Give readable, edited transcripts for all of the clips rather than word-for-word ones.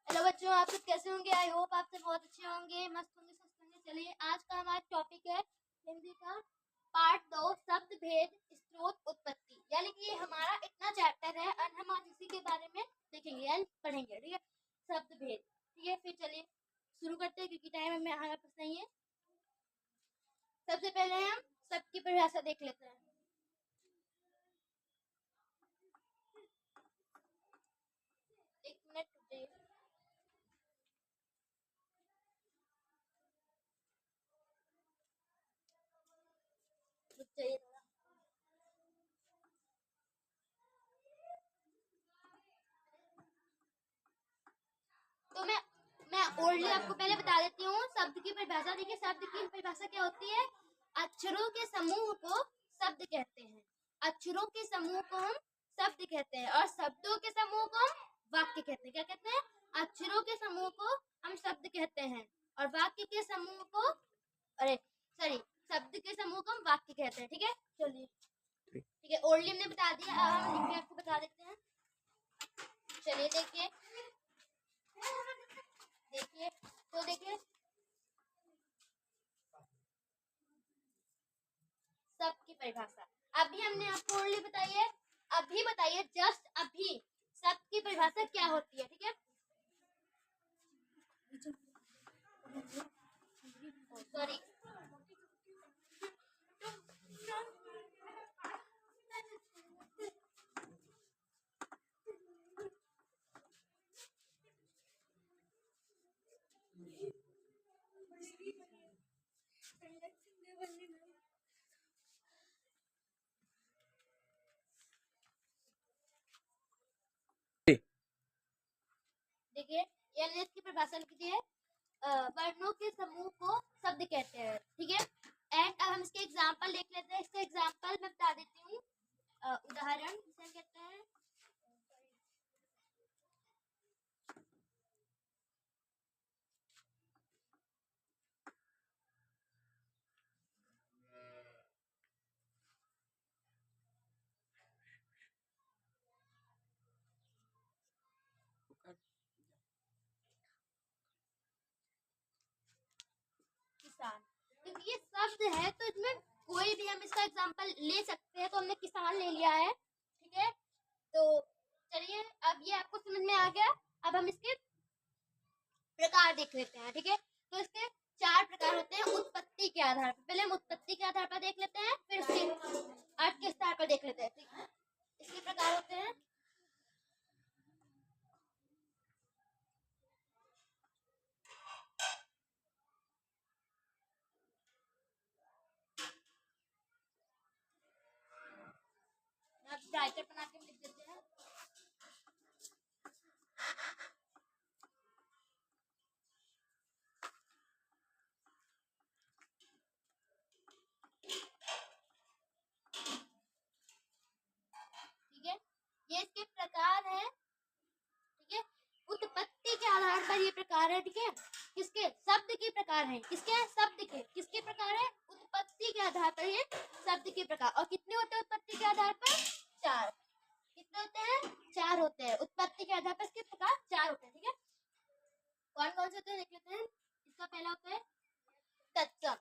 Hello बच्चों, आप सब कैसे होंगे? आई होप आप सब बहुत अच्छे होंगे, मस्त होंगे, स्वस्थ होंगे। चलिए, आज का हमारा टॉपिक है हिंदी का पार्ट 2, शब्द भेद स्रोत उत्पत्ति। यानी कि ये हमारा इतना चैप्टर है और हम आज इसी के बारे में देखेंगे यानी पढ़ेंगे। ठीक है, शब्द भेद। ठीक है, फिर चलिए शुरू करते हैं क्योंकि टाइम हमें हमारे पास नहीं है। सबसे पहले हम शब्द की परिभाषा देख लेते हैं। एक मिनट रुक जाइए। रुक जाइए थोड़ा। तो मैं ओल्डली आपको पहले बता देती हूँ शब्द की परिभाषा। देखिए, शब्द की परिभाषा क्या होती है? अक्षरों के समूह को शब्द कहते हैं। अक्षरों के समूह को हम शब्द कहते हैं और शब्दों के समूह को हम वाक्य कहते हैं। क्या कहते हैं? अक्षरों के समूह को हम शब्द कहते हैं और वाक्य के समूह को शब्द के समूह को हम वाक्य कहते हैं। ठीक है, चलिए ठीक है, ओल्डली हमने बता दिया, अब हम लिख के आपको बता देते हैं। चलिए देखिए सबकी परिभाषा अभी हमने आपको ओनली बताई है। अभी बताइए, जस्ट अभी शब्द की परिभाषा क्या होती है? ठीक है, सॉरी, देखिए एलएस की परिभाषा लिखी है, वर्णों के समूह को शब्द कहते हैं। ठीक है, एंड अब हम इसके एग्जांपल देख लेते हैं। इसका एग्जांपल मैं बता देती हूँ, उदाहरण जिसे कहते हैं। किसान, क्योंकि ये शब्द है तो इसमें कोई भी हम इसका एग्जांपल ले सकते हैं, तो हमने किसान ले लिया है। ठीक है, तो चलिए अब ये आपको समझ में आ गया। अब हम इसके प्रकार देख लेते हैं। ठीक है, तो इसके 4 प्रकार होते हैं उत्पत्ति के आधार पर। पहले हम उत्पत्ति के आधार पर देख लेते हैं, फिर उसके अर्थ के स्तर पर देख लेते हैं। ठीक है, इसके प्रकार होते हैं। ब्राइटर बना के लिख देते हैं। ठीक है, ये इसके प्रकार है। ठीक है, उत्पत्ति के आधार पर ये प्रकार है। ठीक है, किसके? शब्द के प्रकार है। किसके? शब्द के। किसके प्रकार है? उत्पत्ति के आधार पर ये शब्द के प्रकार। और कितने होते हैं उत्पत्ति के आधार पर? 4। कितने होते हैं? 4 होते हैं उत्पत्ति के आधार पर। इसके प्रकार 4 होते हैं। ठीक है, कौन कौन से होते हैं देख लेते हैं। इसका पहला होता है तत्सम।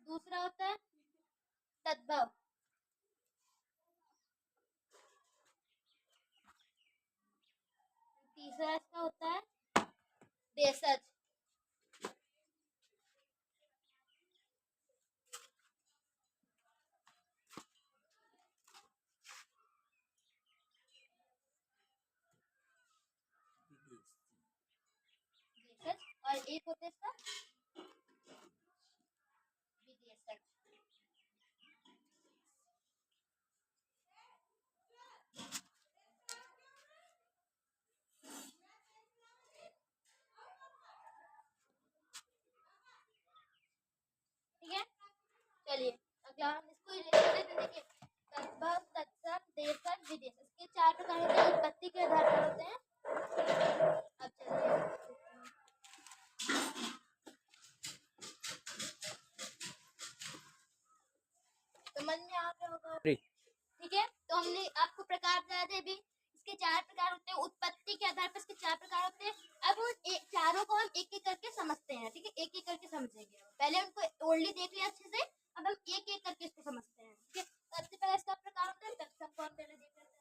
दूसरा होता है तद्भव। तीसरा इसका होता है देशज। देशज और एक होता है इसका विदेशज। ठीक है, चलिए अगला हम इसको देखिए तद्भव, तत्सम, देशज, विदेशज। इसके 4 प्रकार होते हैं, उत्पत्ति के आधार पर होते हैं। अब चलिए तो हमने आपको प्रकार बताया थे अभी, इसके 4 प्रकार होते हैं, उत्पत्ति के आधार पर इसके 4 प्रकार होते हैं। अब उन चारों को हम एक एक करके समझते हैं, ठीक है, एक एक करके समझेंगे। पहले उनको ओल्डली देख लिया अच्छे से, अब हम एक एक करके इसको समझते हैं, ठीक है। सबसे पहले इसका प्रकार होता है तत्सम को हम पहले देख लेते हैं।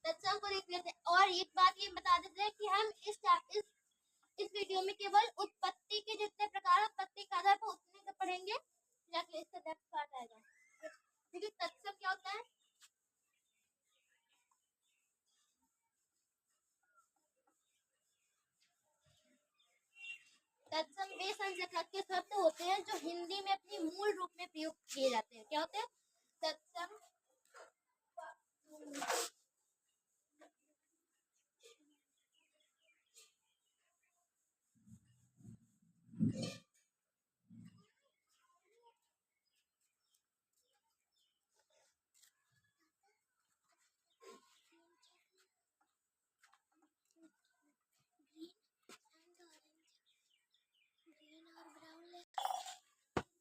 तत्सम को देख लेते हैं। और एक बात ये बता देते हैं कि हम इस वीडियो में केवल उत्पत्ति के जितने प्रकार है उत्पत्ति के आधार पर उतने का पढ़ेंगे, जाके इसका डेप्थ पार्ट आएगा, ठीक है। तत्सम क्या होता है? तत्सम वे संज्ञक के शब्द होते हैं जो हिंदी में अपनी मूल रूप में प्रयोग किए जाते हैं। क्या होते हैं? तत्सम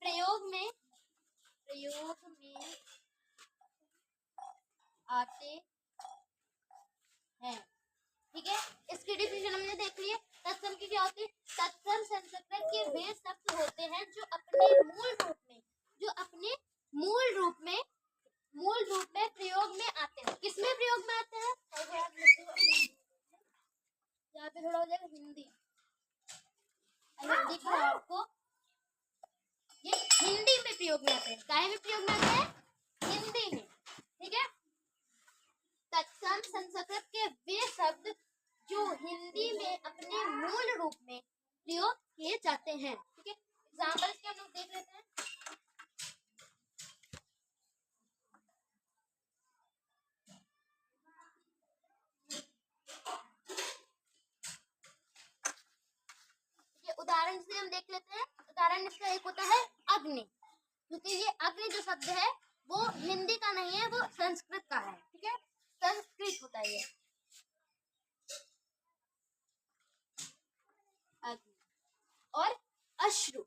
प्रयोग में आते हैं, ठीक है। इसकी डिफिनेशन हमने देख ली है। तत्सम की क्या होती है? तत्सम संस्कृत के वे शब्द होते हैं जो अपने मूल रूप में प्रयोग में आते हैं। किसमें प्रयोग में आते हैं? यहाँ पे थोड़ा हो जाएगा हिंदी को आपको, ये हिंदी में प्रयोग में आते हैं। काय में प्रयोग में आते हैं? हिंदी में, ठीक है। तत्सम संस्कृत के वे शब्द जो हिंदी में अपने मूल रूप में प्रयोग किए जाते हैं, ठीक है। एग्जाम्पल के हम लोग देख लेते हैं। उदाहरण से हम देख लेते हैं। उदाहरण इसका एक होता है अग्नि, क्योंकि ये अग्नि जो शब्द है वो हिंदी का नहीं है, वो संस्कृत का है, ठीक है, संस्कृत होता है ये अग्नि। और अश्रु,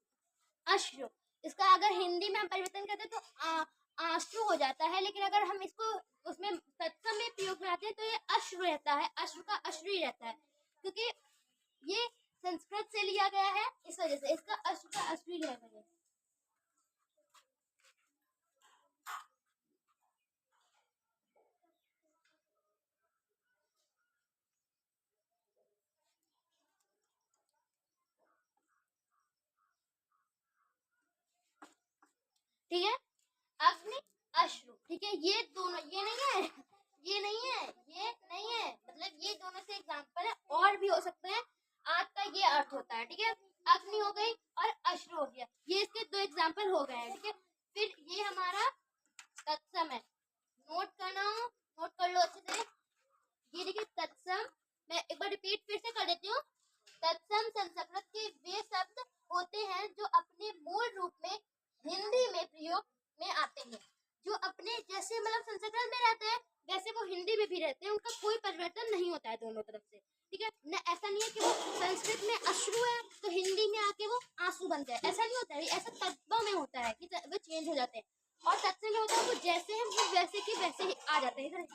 अश्रु इसका अगर हिंदी में हम परिवर्तन करते हैं तो आश्रु हो जाता है, लेकिन अगर हम इसको उसमें तत्सम में प्रयोग में आते हैं तो ये अश्रु रहता है, अश्रु का अश्रु ही रहता है, क्योंकि ये संस्कृत से लिया गया है, इस वजह से इसका अश्रु का अश्रु ही रहेगा। ठीक है, अग्नि अश्रु, ठीक है। ये दोनों, ये नहीं है, ये नहीं है, ये नहीं है, मतलब ये दोनों से एग्जांपल है, और भी हो सकते हैं। आज का ये अर्थ होता है, ठीक है। अग्नि हो गई और अश्रु हो गया, ये इसके दो एग्जांपल हो गए हैं, ठीक है। फिर ये हमारा तत्सम है, नोट करना, नोट कर लो अच्छे से। ये देखिए तत्सम, मैं एक बार रिपीट फिर से कर देती हूँ। तत्सम संस्कृत के वे शब्द होते हैं जो अपने मूल रूप में हिंदी में प्रयोग में आते हैं, जो अपने जैसे मतलब संस्कृत में रहते हैं वैसे वो हिंदी में भी रहते हैं, उनका कोई परिवर्तन नहीं होता है दोनों तरफ से, ठीक है न। ऐसा नहीं है कि वो संस्कृत में अश्रु है तो हिंदी में आके वो आंसू बन जाए, ऐसा नहीं होता है। ऐसा तत्व में होता है कि वो चेंज हो जाते हैं, और तत्सम में होता है वो जैसे हैं वो वैसे के वैसे ही आ जाते हैं।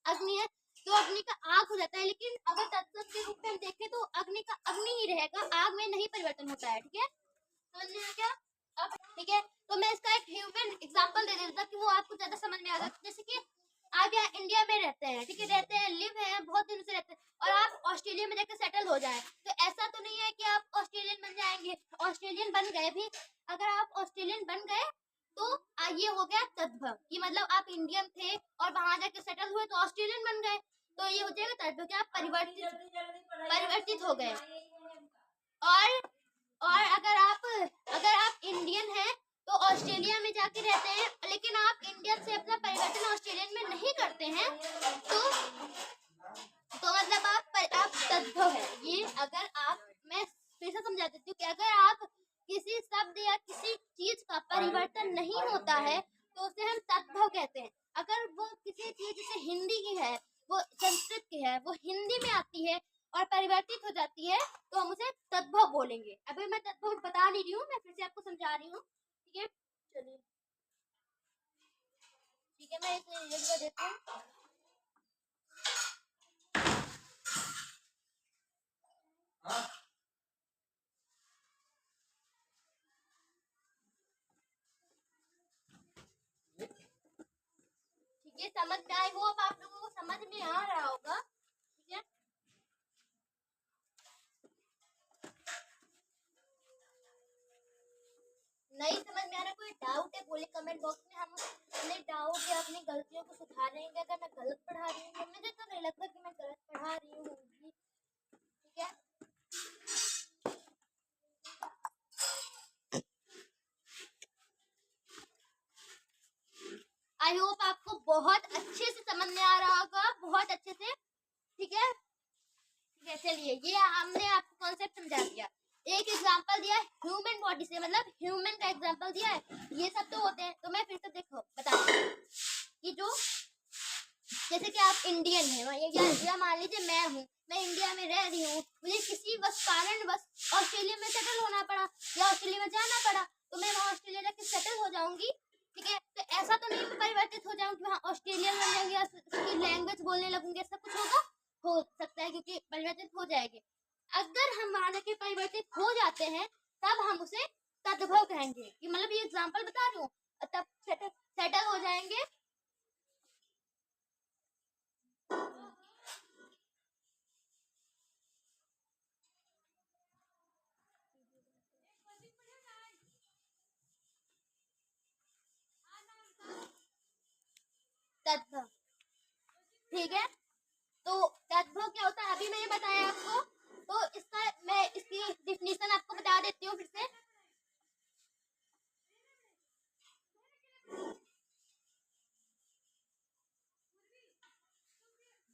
अग्नि है तो अग्नि का आग हो जाता है, लेकिन अगर तत्सम के रूप में हम देखें तो अग्नि का अग्नि ही रहेगा, आग में नहीं परिवर्तन होता है, ठीक है। समझ में आ गया अब? ठीक है, तो मैं इसका एक ह्यूमन एग्जांपल दे देता कि वो आपको ज्यादा समझ में आ जाए। जैसे कि आप यहाँ इंडिया में रहते हैं, ठीक है, रहते हैं, लिव हैं, बहुत दिन से रहते हैं, और आप ऑस्ट्रेलिया में जाकर सेटल हो जाए, तो ऐसा तो नहीं है कि आप ऑस्ट्रेलियन बन जाएंगे। ऑस्ट्रेलियन बन गए भी, अगर आप ऑस्ट्रेलियन बन गए तो ये हो गया तद्भव, कि मतलब आप इंडियन थे और वहां जाके सेटल हुए तो ऑस्ट्रेलियन बन गए, तो ये हो जाएगा तद्भव, कि आप परिवर्तित हो गए। और अगर आप इंडियन हैं तो ऑस्ट्रेलिया में जाके रहते हैं, लेकिन आप इंडियन से अपना परिवर्तन ऑस्ट्रेलियन में नहीं करते हैं, तो मतलब आप तद्भव है। ये अगर आप, मैं फिर से समझा देती हूँ कि अगर आप किसी शब्द या किसी चीज का परिवर्तन नहीं होता है तो उसे हम तद्भव कहते हैं। अगर वो किसी चीज जैसे हिंदी की है, वो संस्कृत की है, वो हिंदी में आती है और परिवर्तित हो जाती है तो हम उसे तद्भव बोलेंगे। अभी मैं तद्भव बता नहीं रही हूँ, मैं फिर से आपको समझा रही हूँ। ठीक है, चलिए ठीक है, मैं इसे लिख देती हूँ। ठीक है, समझ में आई होप आप लोगों को समझ में आ रहा होगा। ठीक है, नहीं समझ में आ रहा, कोई डाउट है बोले कमेंट बॉक्स में। हम अपने डाउट या अपनी गलतियों को सुधारेंगे। अगर मैं गलत पढ़ा रही हूँ, मुझे तो नहीं लगता कि मैं गलत पढ़ा रही हूँ। ठीक है, आई होप आपको बहुत अच्छे से समझ में आ रहा होगा, बहुत अच्छे से। ठीक है, चलिए ये हमने आपको कॉन्सेप्ट समझा दिया। एक एग्जांपल दिया ह्यूमन बॉडी से, मतलब ह्यूमन का एग्जांपल दिया है। ये सब तो होते हैं, तो मैं फिर से देखो बता कि जो जैसे कि आप इंडियन हैं, या मान लीजिए मैं हूँ, मैं इंडिया में रह रही हूँ, मुझे किसी कारणवश ऑस्ट्रेलिया में सेटल होना पड़ा या ऑस्ट्रेलिया में जाना पड़ा, तो मैं वहाँ ऑस्ट्रेलिया जाके सेटल हो जाऊंगी। ठीक है, तो ऐसा तो नहीं परिवर्तित हो जाऊंगी, वहाँ ऑस्ट्रेलियन बन जाएंगे या उसकी लैंग्वेज बोलने लगूंगी, ऐसा कुछ होगा? हो सकता है, क्योंकि परिवर्तित हो जाएगी। अगर हम वहां जाके परिवर्तित हो जाते हैं तब हम उसे तद्भव कहेंगे। कि मतलब ये एग्जाम्पल बता रही हूँ, तब सेटल हो जाएंगे। तद्भव, ठीक है, तो तद्भव क्या होता है अभी मैंने बताया आपको। तो इसका मैं इसकी डिफिनीशन आपको बता देती हूँ फिर से।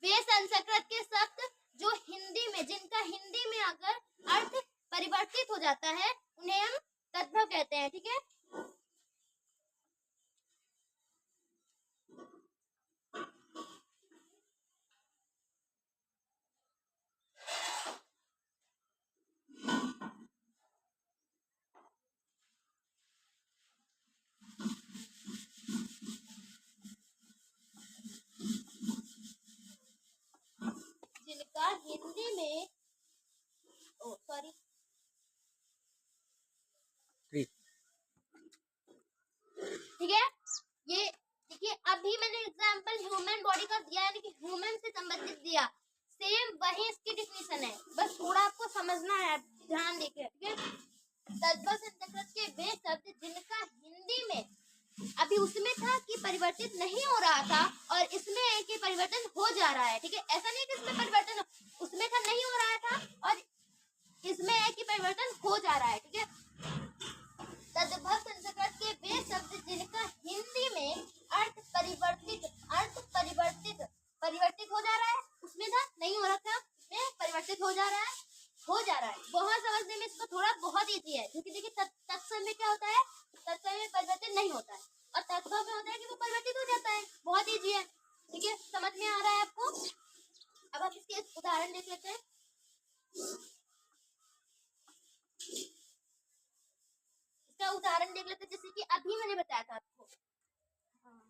वे संस्कृत के शब्द जो हिंदी में, जिनका हिंदी में अगर अर्थ परिवर्तित हो जाता है, उन्हें हम तद्भव कहते हैं। ठीक है, जिनका हिंदी में, ओ सॉरी, ठीक है, ये देखिए अभी मैंने एग्जांपल ह्यूमन बॉडी का दिया, यानी कि ह्यूमन से संबंधित दिया। सेम वही इसकी डिफिनीशन है, बस थोड़ा आपको समझना है, ध्यान देके। ठीक है, तद्भव संस्कृत के वे शब्द जिनका हिंदी में अभी उसमें था कि परिवर्तित नहीं हो रहा था, और इसमें है कि परिवर्तन हो जा रहा है। ठीक है, ऐसा नहीं कि इसमें परिवर्तन उसमें था नहीं हो रहा था, और इसमें है कि परिवर्तन हो जा रहा है। ठीक है, तद्भव संस्कृत के वे शब्द जिनका हिंदी में अर्थ परिवर्तित हो जा रहा है, उसमें था नहीं हो रहा था, उसमें परिवर्तित हो जा रहा है, बहुत समझने में इसको थोड़ा बहुत ईजी है, क्योंकि देखिए तत्सम में क्या होता है, तत्सम में परिवर्तन नहीं होता है, और तद्भव में होता है कि वो परिवर्तित हो जाता है। बहुत ईजी है। ठीक है, समझ में आ रहा है आपको? अब हम इसके उदाहरण देख लेते हैं। इसका उदाहरण देख लेते हैं, जैसे कि अभी मैंने बताया था आपको। हाँ,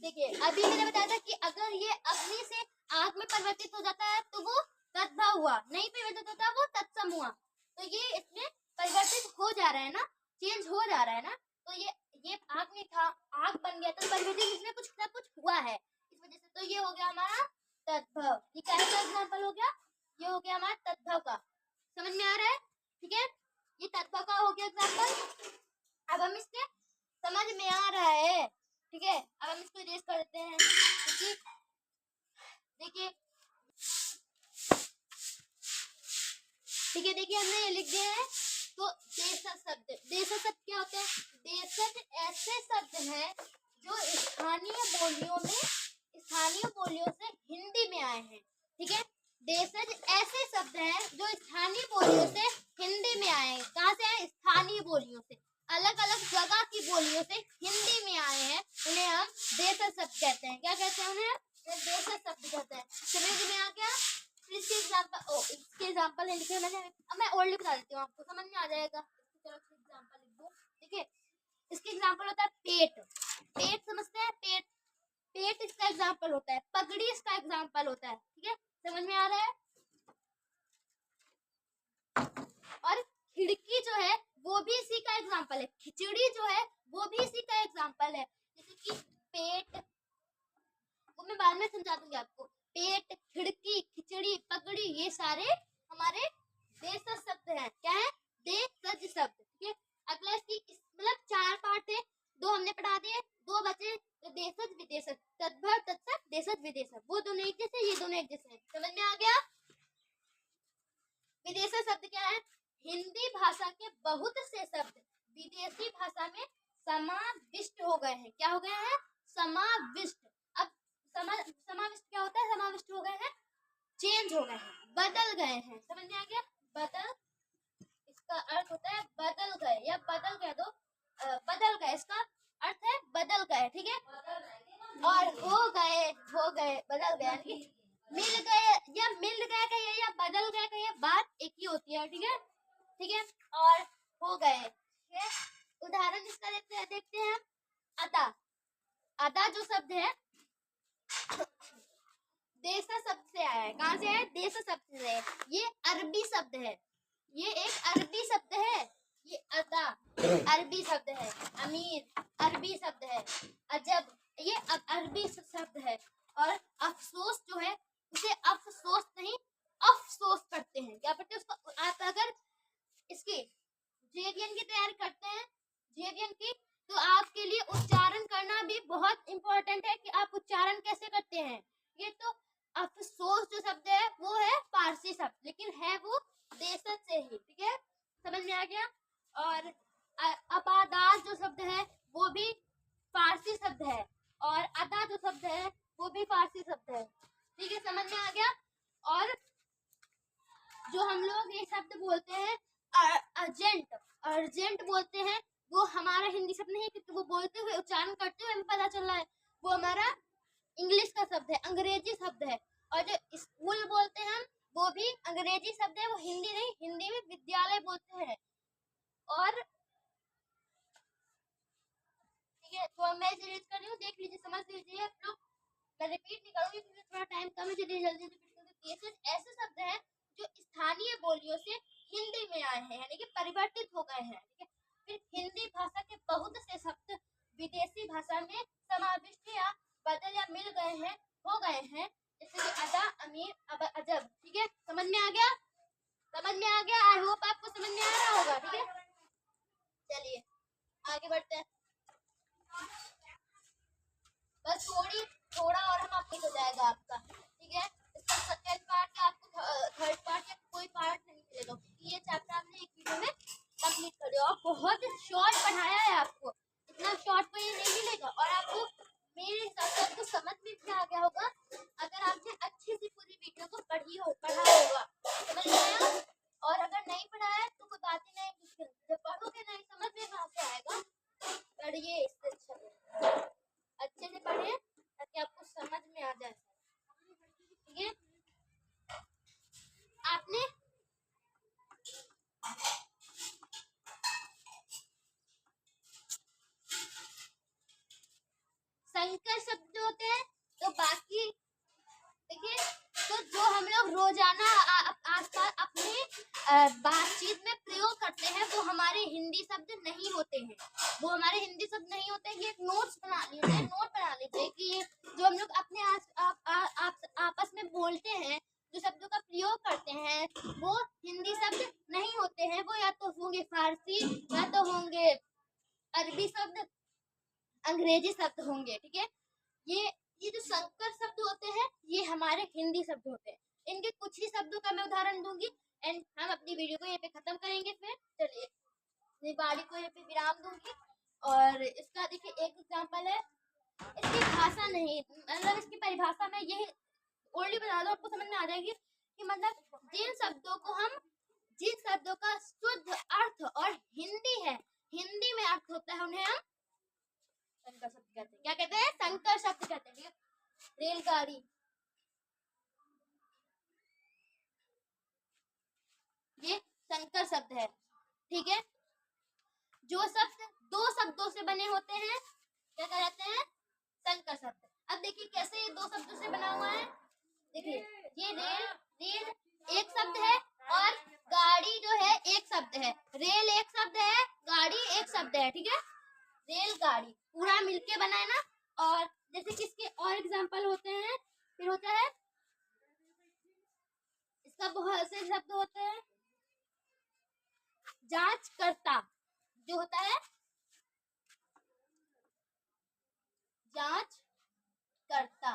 देखिए अभी मैंने बताया था कि अगर ये अग्नि से आग में परिवर्तित हो जाता है तो वो तद्भव हुआ, नहीं परिवर्तित होता वो तत्सम हुआ। तो ये इसमें परिवर्तित हो जा रहा है ना, चेंज हो जा रहा है ना। तो ये आग नहीं था, आग बन गया, तो परिवर्तित इसमें कुछ ना कुछ हुआ है इस वजह से। तो ये हो गया हमारा तद्भव। ये क्या एग्जाम्पल हो गया? ये हो गया हमारा तद्भव का। समझ में आ रहा है? ठीक है, ये तद्भव का हो गया एग्जाम्पल। अब हम इसके समझ में आ रहा है। ठीक है, अब हम इसको इरेज कर देते हैं, क्योंकि देखिए, ठीक है, देखिए हमने ये लिख दिया है। तो देशज शब्द क्या होते हैं? देशज ऐसे शब्द हैं जो स्थानीय बोलियों से हिंदी में आए हैं। ठीक है, देशज ऐसे शब्द हैं जो स्थानीय बोलियों से हिंदी में आए हैं। कहाँ से आए? स्थानीय बोलियों से। अलग अलग जगह की बोलियों से हिंदी में आए हैं उन्हें हम देशज शब्द कहते हैं। क्या कहते हैं उन्हें? देशज शब्द कहते हैं। समझ में आ गया? इसके एग्जाम्पल लिखे मैंने, अब मैं ओल्ड बता देती हूँ आपको, समझ में आ जाएगा। चलो एग्जाम्पल लिख दो। देखिए इसके एग्जाम्पल होता है पेट। पेट समझते हैं? पेट, पेट इसका एग्जाम्पल होता है। पगड़ी इसका एग्जाम्पल होता है। ठीक है, समझ में आ रहा है? और खिड़की जो है वो भी इसी का एग्जाम्पल है। खिचड़ी जो है वो भी इसी का एग्जाम्पल है। जैसे कि पेट, वो मैं बाद में समझा दूंगी आपको। पेट, खिड़की, खिचड़ी, पगड़ी, ये सारे हमारे देशज शब्द हैं। क्या है? देशज शब्द। ठीक है, अगला इसकी मतलब 4 पार्ट थे, 2 हमने पढ़ा दिए, 2 बचे। तो देशज विदेशज, तद्भव तत्सम, देशज विदेशज, वो दोनों एक जैसे, ये दोनों एक जैसे हैं। समझ में आ गया? विदेशी शब्द क्या है? हिंदी भाषा के बहुत से शब्द विदेशी भाषा में समाविष्ट हो गए हैं। क्या हो गए हैं? समाविष्ट। अब समाविष्ट क्या होता है? समाविष्ट हो गए हैं, चेंज हो गए हैं, बदल गए हैं। समझ में आ गया? बदल, इसका अर्थ होता है बदल गए या बदल गए। दो बदल गए, इसका अर्थ है बदल गए। ठीक है, और हो गए, बदल गए, मिल गए या मिल गए कहिए या बदल गए कहिए, बात एक ही होती है। ठीक है, ठीक है, और हो गए। ठीक है, उदाहरण इसका देखते हैं। अदा, अदा जो शब्द है देश शब्द से आया है। कहाँ से है? देश शब्द से है। ये अरबी शब्द है, ये एक अरबी शब्द है। ये अदा अरबी शब्द है। अमीर अरबी शब्द है। अजब ये अरबी शब्द है। और अफसोस जो है उसे अफसोस नहीं अफसोस पढ़ते हैं। क्या पढ़ते हैं उसको? आप अगर इसकी जेवीएन की तैयारी करते हैं, जेवीएन की, तो आपके लिए उच्चारण करना भी बहुत इंपॉर्टेंट है कि आप उच्चारण कैसे करते हैं। ये तो अफसोस जो शब्द है वो है फारसी शब्द, लेकिन है वो देशज से ही। ठीक है, समझ में आ गया? और अबादात जो शब्द है वो भी फारसी शब्द है, और अदा जो शब्द है वो भी फारसी शब्द है। ठीक है, समझ में आ गया? और जो हम लोग ये शब्द बोलते हैं अर्जेंट, अर्जेंट बोलते हैं, वो हमारा हिंदी शब्द नहीं है, क्योंकि वो बोलते हुए उच्चारण करते हुए हमें पता चल रहा है वो हमारा इंग्लिश का शब्द है, अंग्रेजी शब्द है। और जो स्कूल बोलते हैं हम, वो भी अंग्रेजी शब्द है, वो हिंदी नहीं, हिंदी में विद्यालय बोलते हैं। और ठीक है, तो मैं रिलीज कर रही हूँ, देख लीजिए, समझ लीजिए आप लोग। मैं रिपीट नहीं करूंगी क्योंकि थोड़ा टाइम कम है, जल्दी जल्दी से। ऐसे शब्द हैं जो स्थानीय बोलियों से हिंदी में आए हैं, यानी कि परिवर्तित हो गए हैं। ठीक है, फिर हिंदी भाषा के बहुत से शब्द विदेशी भाषा में समाविष्ट या बदल या मिल गए हैं, हो गए हैं, जैसे कि अदा, अमीर, अजब। ठीक है, समझ में आ गया? समझ में आ गया? आई होप आपको समझ में आ रहा होगा। ठीक है, चलिए आगे बढ़ते हैं। बस थोड़ा और हम आपको हो जाएगा आपका। ठीक है, इसका सेकंड पार्ट या आपको थर्ड पार्ट या कोई पार्ट नहीं मिलेगा, क्योंकि ये चैप्टर आपने एक वीडियो में कंप्लीट कर दिया। और बहुत शॉर्ट पढ़ाया है आपको, इतना शॉर्ट को ये नहीं मिलेगा। और आपको मेरे हिसाब से आपको समझ में भी आ गया होगा अगर आपने अच्छे से पूरी वीडियो को पढ़ा होगा। समझ में आया? और अगर नहीं पढ़ा है तो कोई बात ही नहीं, जब पढ़ोगे नहीं समझ में कहाँ से आएगा? पढ़िए, इससे अच्छा अच्छे से पढ़े ताकि आपको समझ में आ जाए। ठीक है, आपने संकर शब्द होते हैं, तो बाकी देखिए, तो जो हम लोग रोजाना आसपास अपने बातचीत में प्रयोग करते हैं वो हमारे हिंदी शब्द नहीं होते हैं, वो हमारे हिंदी शब्द नहीं होते हैं। ये नोट बना लीजिए कि जो हम लोग अपने आपस में बोलते हैं, जो शब्दों का प्रयोग करते हैं, वो हिंदी शब्द नहीं होते हैं। वो या तो होंगे फारसी, या तो होंगे अरबी शब्द, अंग्रेजी शब्द होंगे। ठीक है, ये जो संकर शब्द होते हैं ये हमारे हिंदी शब्द होते हैं। इनके कुछ ही शब्दों का मैं उदाहरण दूंगी एंड हम अपनी वीडियो को यहाँ पे खत्म करेंगे। फिर चलिए वाणी को यहाँ पे विराम दूंगी। और इसका देखिए एक एग्जांपल है, इसकी भाषा नहीं, मतलब इसकी परिभाषा में ये ओनली बता दो, आपको समझ में आ जाएगी कि मतलब जिन शब्दों का शुद्ध अर्थ और हिंदी है हिंदी में अर्थ होता है उन्हें हम संकर शब्द कहते हैं। क्या कहते हैं? संकर शब्द कहते हैं। ठीक है, रेलगाड़ी, ये संकर शब्द है। ठीक है, जो शब्द दो शब्दों से बने होते हैं क्या कहते हैं? संकर शब्द। अब देखिए कैसे ये दो शब्दों से बना हुआ है। देखिए ये रेल एक शब्द है और गाड़ी जो है एक शब्द है। रेल एक शब्द है, गाड़ी एक शब्द है। ठीक है, रेलगाड़ी पूरा मिलके बना है ना। और जैसे किसके और एग्जांपल होते हैं, फिर होता है इसका बहुत से शब्द होते हैं। जांचकर्ता जो होता है, जांचकर्ता,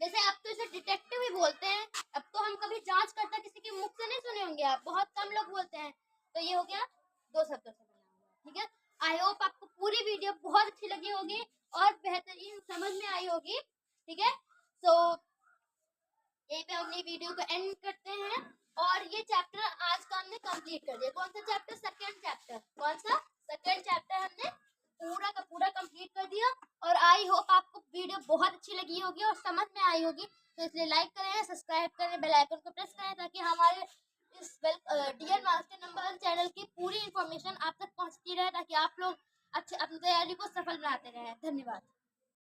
जैसे अब तो इसे डिटेक्टिव ही बोलते हैं। अब तो हम कभी जांचकर्ता किसी के मुख से नहीं सुने होंगे, आप बहुत कम लोग बोलते हैं। तो ये हो गया दो शब्दों से बना हुआ। ठीक है, आई होप आपको पूरी वीडियो बहुत अच्छी लगी होगी और बेहतरीन समझ में आई होगी। ठीक है, तो यहीं पे अपनी वीडियो को एंड करते हैं। और ये चैप्टर आज का हमने कंप्लीट कर दिया। कौन सा चैप्टर? Second chapter. कौन सा? सेकंड चैप्टर हमने पूरा का पूरा कंप्लीट कर दिया। और आई होप आपको वीडियो बहुत अच्छी लगी होगी और समझ में आई होगी। तो इसलिए लाइक करें, सब्सक्राइब करें, बेल आइकन को प्रेस करें ताकि हमारे इस डियर मास्टर नंबर 1 चैनल की पूरी इंफॉर्मेशन आप तक पहुंचती रहे, ताकि आप लोग अच्छे अपनी तैयारी को सफल बनाते रहें। धन्यवाद।